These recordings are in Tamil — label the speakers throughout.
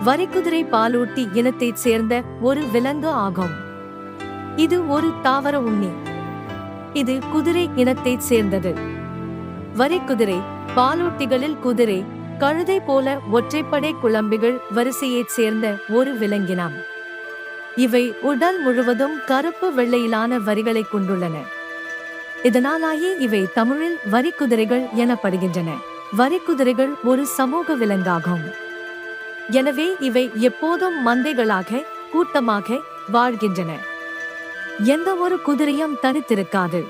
Speaker 1: வரிக்குதிரை பாலூட்டி இனத்தைச் சேர்ந்த ஒரு விலங்கு ஆகும். இது ஒரு தாவர உண்ணி. இது குதிரை இனத்தைச் சேர்ந்தது. வரிக்குதிரை பாலூட்டிகளில் குதிரை, கழுதை போல ஒற்றைப்படை குழம்பிகள் வரிசையைச் சேர்ந்த ஒரு விலங்கினம். இவை உடல் முழுவதும் கருப்பு வெள்ளையிலான வரிகளைக் கொண்டுள்ளன. இதனாலேயே இவை தமிழில் வரிக்குதிரைகள் எனப்படுகின்றன. வரிக்குதிரைகள் ஒரு சமூக விலங்காகும். எனவே இவை எப்போதும் மந்தைகளாக, கூட்டமாக வாழ்கின்றன. எந்த ஒரு குதிரையும் தனித்திருக்காது.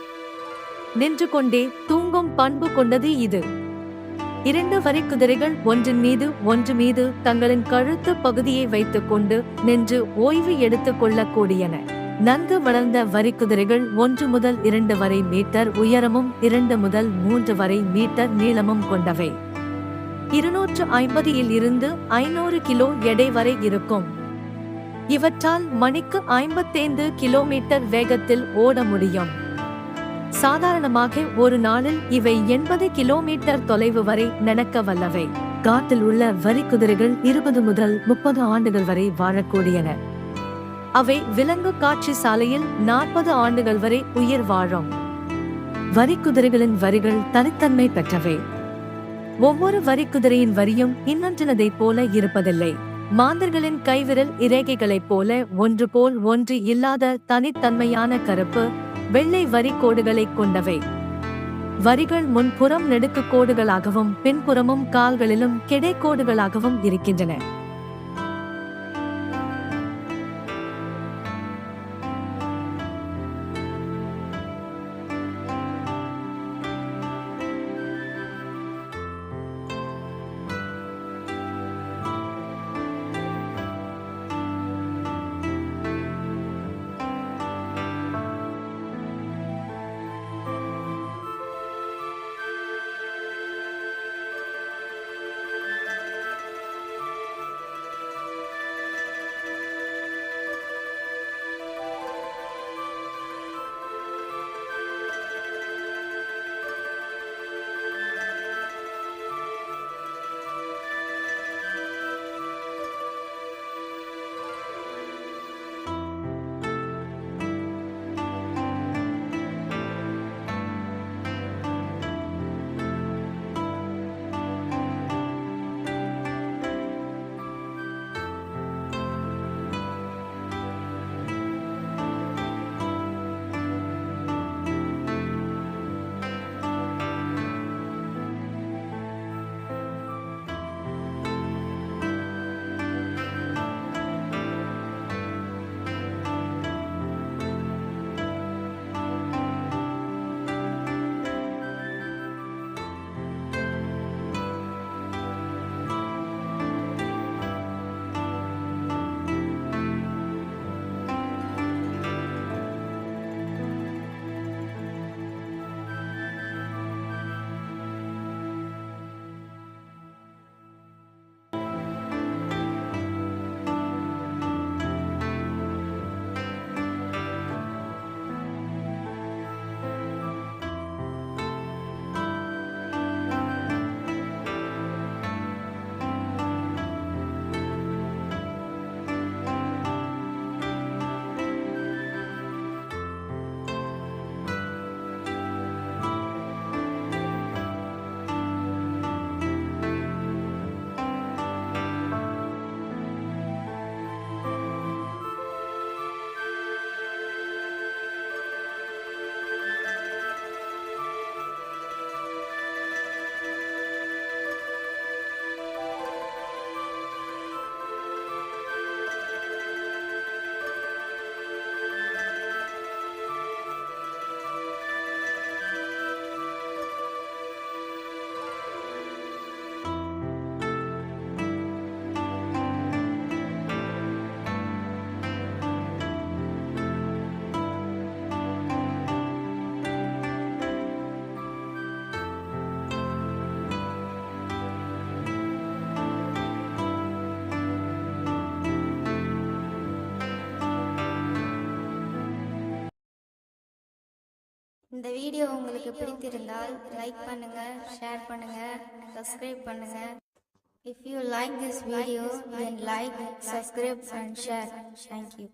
Speaker 1: நின்று கொண்டே தூங்கும் பண்பு கொண்டது இது. 2 வரிக்குதிரைகள் ஒன்றின் மீது ஒன்று மீது தங்களின் கழுத்து பகுதியை வைத்துக் கொண்டு நின்று ஓய்வு எடுத்துக் கொள்ளக்கூடியன. நன்கு வளர்ந்த வரிக்குதிரைகள் 1 முதல் 2 வரை மீட்டர் உயரமும் 2 முதல் 3 வரை மீட்டர் நீளமும் கொண்டவை. 250 இருந்து 500 கிலோ எடை வரை இருக்கும். இவற்றால் மணிக்கு 55 கிலோமீட்டர் வேகத்தில் ஓட முடியும். சாதாரணமாக ஒரு நாளில் இவை 80 கிலோமீட்டர் தொலைவு வரை நடக்க வல்லவை. காட்டில் உள்ள வரிக்குதிரைகள் 20 முதல் 30 ஆண்டுகள் வரை வாழக்கூடியன. அவை விலங்கு காட்சி சாலையில் 40 ஆண்டுகள் வரை உயிர் வாழும். வரிக்குதிரைகளின் வரிகள் தனித்தன்மை பெற்றவை. ஒவ்வொரு வரிக்குதிரையின் வரியும் இன்னொன்றினதைப் போல இருப்பதில்லை. மாந்தர்களின் கைவிரல் இறேகைகளைப் போல ஒன்று போல் ஒன்று இல்லாத தனித்தன்மையான கருப்பு, வெள்ளை வரி கோடுகளைக் கொண்டவை. வரிகள் முன்புறம் நெடுக்கு கோடுகளாகவும் பின்புறமும் கால்களிலும் கிடைக்கோடுகளாகவும் இருக்கின்றன.
Speaker 2: இந்த வீடியோ உங்களுக்கு பிடித்திருந்தால் லைக் பண்ணுங்க, ஷேர் பண்ணுங்க, சப்ஸ்கிரைப் பண்ணுங்க. If you like this video, then like, subscribe and share. Thank you.